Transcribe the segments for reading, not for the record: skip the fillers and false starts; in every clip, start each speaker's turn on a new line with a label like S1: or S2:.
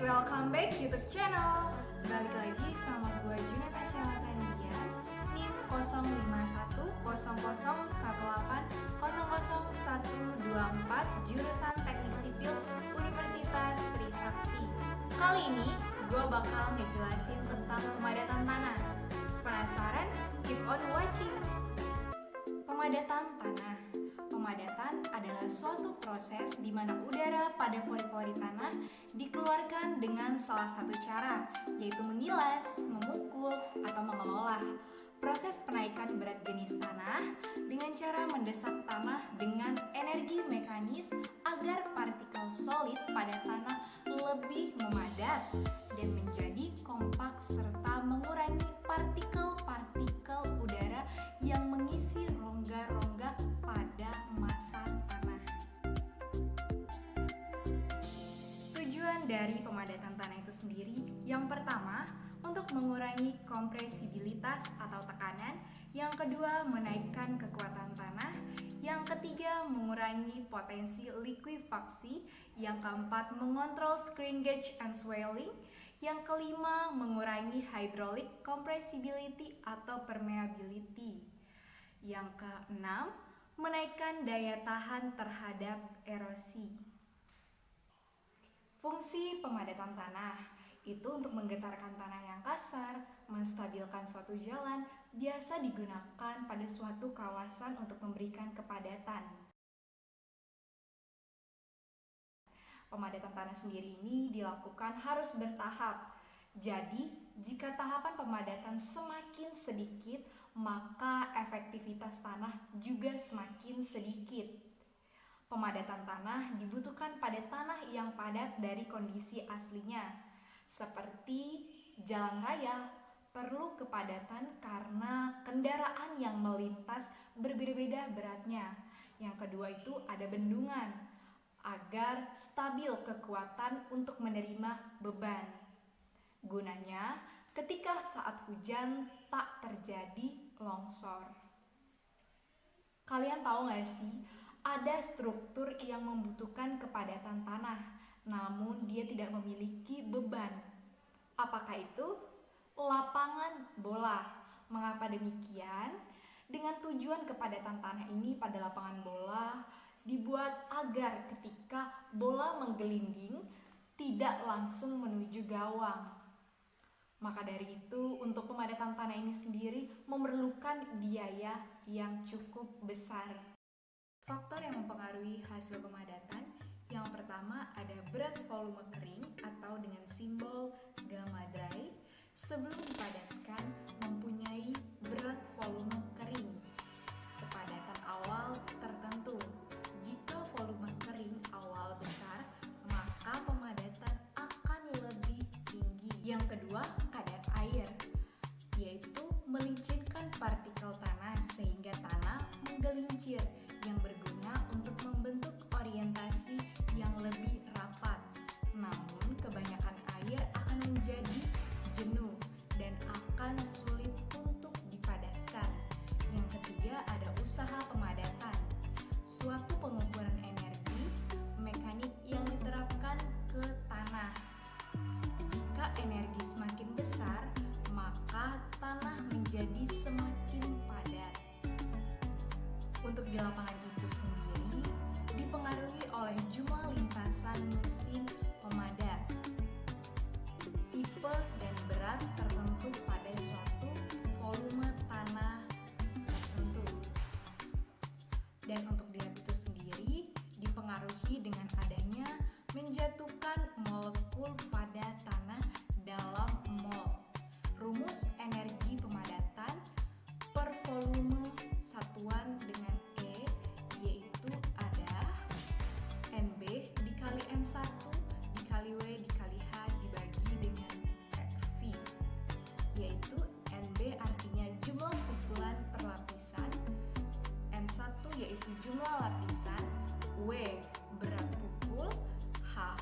S1: welcome back YouTube channel. Balik lagi sama gue Juneta Syalatania, NIM 051001800124, jurusan Teknik Sipil Universitas Trisakti. Kali ini gue bakal ngejelasin tentang pemadatan tanah. Penasaran? Keep on watching. Pemadatan tanah. Pemadatan adalah suatu proses di mana udara pada pori-pori tanah dikeluarkan dengan salah satu cara, yaitu mengilas, memukul, atau mengelola. Proses penaikan berat jenis tanah dengan cara mendesak tanah dengan energi mekanis agar partikel solid pada tanah lebih memadat dan menjadi kompak serta mengurangi partikel-partikel udara yang mengisi rongga-rongga pada massa tanah. Tujuan dari pemadatan tanah itu sendiri, yang pertama, untuk mengurangi kompresibilitas atau tekanan, yang kedua, menaikkan kekuatan tanah, yang ketiga, mengurangi potensi likuifaksi, yang keempat, mengontrol shrinkage and swelling, yang kelima, mengurangi hydraulic compressibility atau permeability, yang keenam, menaikkan daya tahan terhadap erosi. Fungsi pemadatan tanah itu untuk menggetarkan tanah yang kasar, menstabilkan suatu jalan, biasa digunakan pada suatu kawasan untuk memberikan kepadatan. Pemadatan tanah sendiri ini dilakukan harus bertahap. Jadi, jika tahapan pemadatan semakin sedikit, maka efektivitas tanah juga semakin sedikit. Pemadatan tanah dibutuhkan pada tanah yang padat dari kondisi aslinya. Seperti jalan raya, perlu kepadatan karena kendaraan yang melintas berbeda-beda beratnya. Yang kedua itu ada bendungan, agar stabil kekuatan untuk menerima beban. Gunanya, ketika saat hujan tak terjadi longsor. Kalian tahu gak sih, ada struktur yang membutuhkan kepadatan tanah, namun dia tidak memiliki beban. Apakah itu? Lapangan bola. Mengapa demikian? Dengan tujuan kepadatan tanah ini pada lapangan bola dibuat agar ketika bola menggelinding tidak langsung menuju gawang. Maka dari itu, untuk pemadatan tanah ini sendiri memerlukan biaya yang cukup besar. Faktor yang mempengaruhi hasil pemadatan, yang pertama ada berat volume kering atau dengan simbol gamma dry. Sebelum dipadatkan mempunyai berat volume kering, kepadatan awal tertentu. Jika volume kering awal besar, maka pemadatan akan lebih tinggi. Yang kedua, kadar air, yaitu melicitkan partikel tanah sehingga tanah menggelincir, yang berguna untuk membentuk orientasi yang lebih rapat. Namun kebanyakan air akan menjadi jenuh dan akan sulit untuk dipadatkan. Yang ketiga ada usaha pemadatan, suatu pengukuran energi mekanik yang diterapkan ke tanah. Jika energi semakin besar, maka tanah menjadi semakin padat. Untuk di lapangan itu sendiri dipengaruhi oleh jumlah lintasan mesin pemadat, tipe dan berat tertentu pada suatu volume tanah tertentu. Dan untuk di lab itu sendiri dipengaruhi dengan adanya menjatuhkan molekul pada tanah dalam mol. Rumus energi pemadatan per volume satuan dengan E, yaitu ada NB dikali N1 dikali W dikali H dibagi dengan V, yaitu NB artinya jumlah pukulan per lapisan, N1 yaitu jumlah lapisan, W berat pukul, H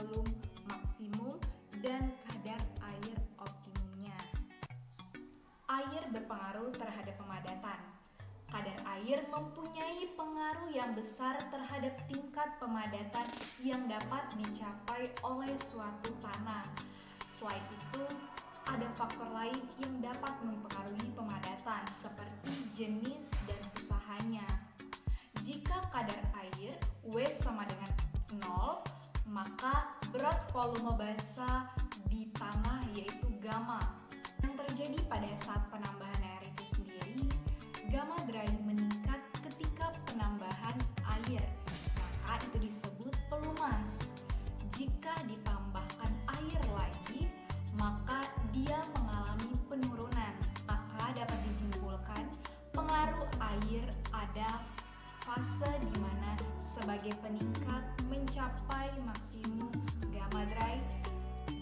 S1: volume maksimum dan kadar air optimumnya. Air berpengaruh terhadap pemadatan. Kadar air mempunyai pengaruh yang besar terhadap tingkat pemadatan yang dapat dicapai oleh suatu tanah. Selain itu, ada faktor lain yang dapat mempengaruhi pemadatan seperti jenis dan usahanya. Jika kadar air W sama dengan 0, maka berat volume basa di tanah yaitu gamma. Yang terjadi pada saat penambahan air itu sendiri, gamma dry meningkat ketika penambahan air, maka itu disebut pelumas. Jika ditambahkan air lagi, maka dia mengalami penurunan. Maka dapat disimpulkan pengaruh air ada fase di mana sebagai peningkat mencapai maksimum gamma dry,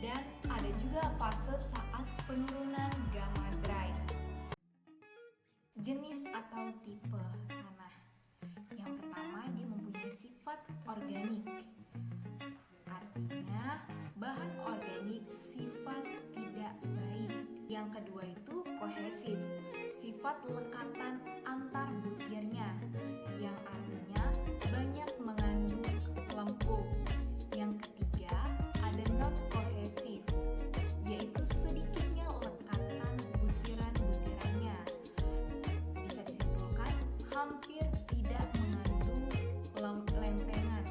S1: dan ada juga fase saat penurunan gamma dry. Jenis atau tipe tanah. Yang pertama, dia mempunyai sifat organik. Artinya, bahan organik sifat tidak baik. Yang kedua itu kohesif, sifat lekatan antar butirnya, yang artinya banyak mengandung lempung. Yang ketiga, ada non kohesif, yaitu sedikitnya lekatan butiran-butirannya. Bisa disimpulkan hampir tidak mengandung lempengan.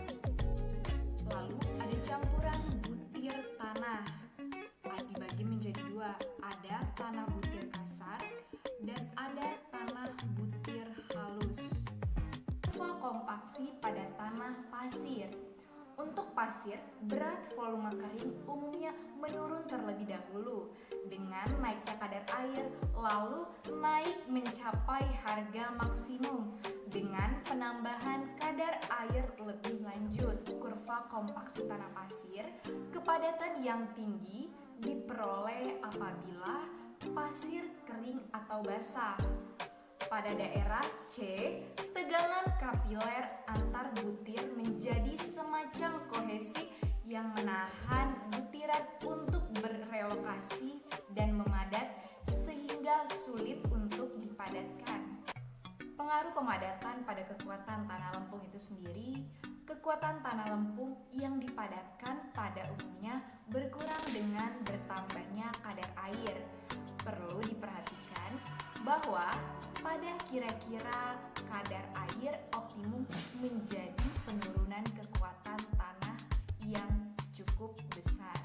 S1: Lalu ada campuran butir tanah. Dibagi menjadi dua, ada tanah butir kasar dan ada tanah butir halus. Kompaksi pada tanah pasir. Untuk pasir, berat volume kering umumnya menurun terlebih dahulu dengan naiknya kadar air, lalu naik mencapai harga maksimum dengan penambahan kadar air lebih lanjut. Kurva kompaksi tanah pasir, kepadatan yang tinggi diperoleh apabila pasir kering atau basah. Pada daerah C, tegangan kapiler antar butir menjadi semacam kohesi yang menahan butiran untuk berrelokasi dan memadat sehingga sulit untuk dipadatkan. Pengaruh pemadatan pada kekuatan tanah lempung itu sendiri, kekuatan tanah lempung yang dipadatkan pada umumnya berkurang dengan bertambahnya kadar air. Perlu diperhatikan bahwa pada kira-kira kadar air optimum menjadi penurunan kekuatan tanah yang cukup besar.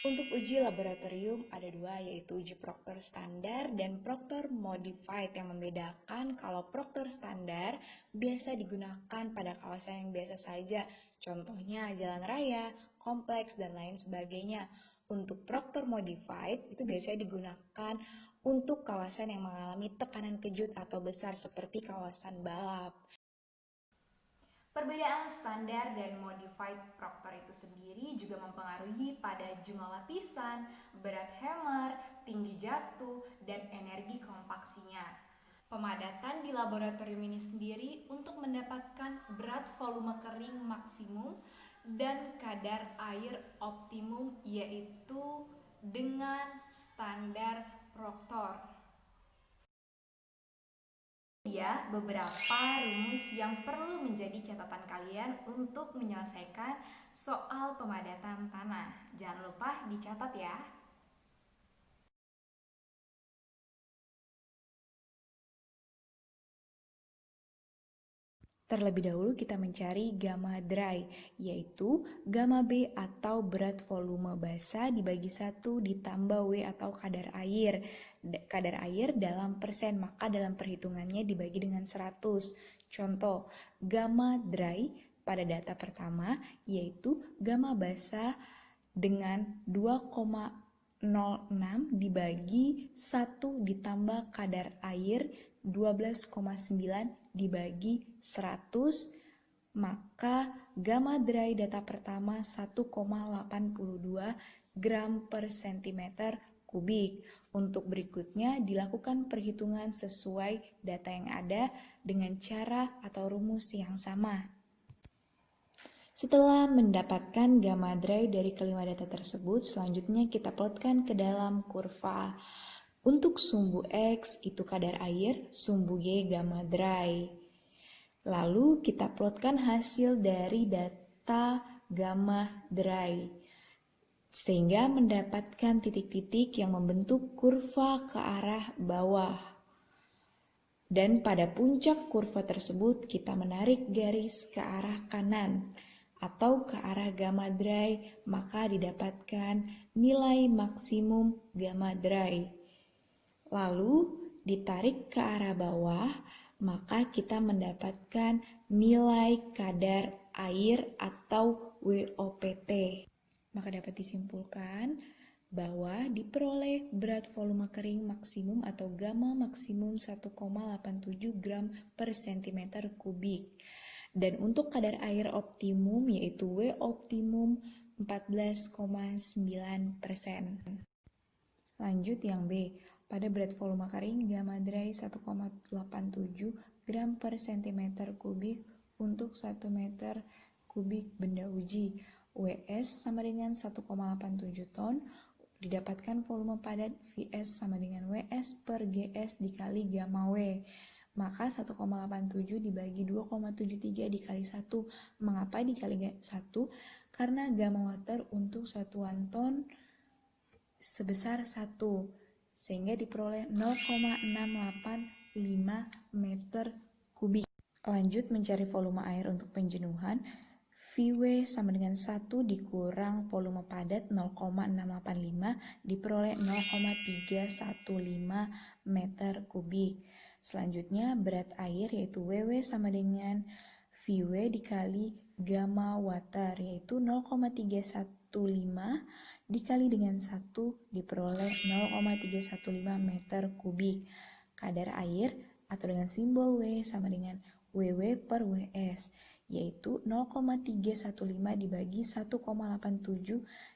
S1: Untuk uji laboratorium ada dua, yaitu uji Proctor standar dan Proctor modified. Yang membedakan kalau Proctor standar biasa digunakan pada kawasan yang biasa saja, contohnya jalan raya, kompleks, dan lain sebagainya. Untuk Proctor modified itu biasanya digunakan untuk kawasan yang mengalami tekanan kejut atau besar seperti kawasan balap. Perbedaan standar dan modified Proctor itu sendiri juga mempengaruhi pada jumlah lapisan, berat hammer, tinggi jatuh, dan energi kompaksinya. Pemadatan di laboratorium ini sendiri untuk mendapatkan berat volume kering maksimum dan kadar air optimum, yaitu dengan standar Proctor. Ya, beberapa rumus yang perlu menjadi catatan kalian untuk menyelesaikan soal pemadatan tanah. Jangan lupa dicatat ya. Terlebih dahulu kita mencari gamma dry, yaitu gamma B atau berat volume basa dibagi 1 ditambah W atau kadar air. Kadar air dalam persen, maka dalam perhitungannya dibagi dengan 100. Contoh, gamma dry pada data pertama yaitu gamma basa dengan 2,06 dibagi 1 ditambah kadar air 12,9 dibagi 100, maka gamma dry data pertama 1,82 gram per centimeter kubik. Untuk berikutnya dilakukan perhitungan sesuai data yang ada dengan cara atau rumus yang sama.
S2: Setelah mendapatkan gamma dry dari kelima data tersebut, selanjutnya kita plotkan ke dalam kurva. Untuk sumbu X itu kadar air, sumbu Y gamma dry. Lalu kita plotkan hasil dari data gamma dry, sehingga mendapatkan titik-titik yang membentuk kurva ke arah bawah. Dan pada puncak kurva tersebut kita menarik garis ke arah kanan atau ke arah gamma dry, maka didapatkan nilai maksimum gamma dry. Lalu ditarik ke arah bawah, maka kita mendapatkan nilai kadar air atau WOPT. Maka dapat disimpulkan bahwa diperoleh berat volume kering maksimum atau gamma maksimum 1,87 gram per cm kubik. Dan untuk kadar air optimum yaitu W optimum 14,9%. Lanjut yang B. Pada berat volume kering gamma dry 1,87 gram per cm kubik untuk 1 meter kubik benda uji. WS sama dengan 1,87 ton, didapatkan volume padat VS sama dengan WS per GS dikali gamma W. Maka 1,87 dibagi 2,73 dikali 1. Mengapa dikali 1? Karena gamma water untuk satuan ton sebesar 1, sehingga diperoleh 0,685 meter kubik. Lanjut mencari volume air untuk penjenuhan. VW sama dengan 1 dikurang volume padat 0,685 diperoleh 0,315 meter kubik. Selanjutnya berat air yaitu WW sama dengan VW dikali gamma water yaitu 0,315 dikali dengan 1 diperoleh 0,315 meter kubik. Kadar air atau dengan simbol W sama dengan WW per WS yaitu 0,315 dibagi 1,87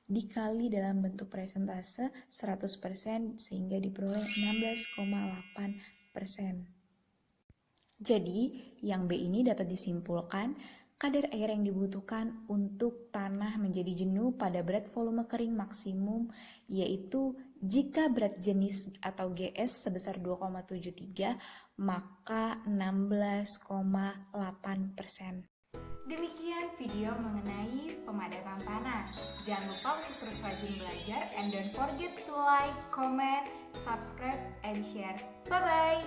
S2: dikali dalam bentuk persentase 100% sehingga diperoleh 16,8%. Jadi yang B ini dapat disimpulkan kadar air yang dibutuhkan untuk tanah menjadi jenuh pada berat volume kering maksimum yaitu jika berat jenis atau GS sebesar 2,73 maka 16,8%.
S1: Demikian video mengenai pemadatan tanah. Jangan lupa untuk terus rajin belajar and don't forget to like, comment, subscribe, and share. Bye-bye!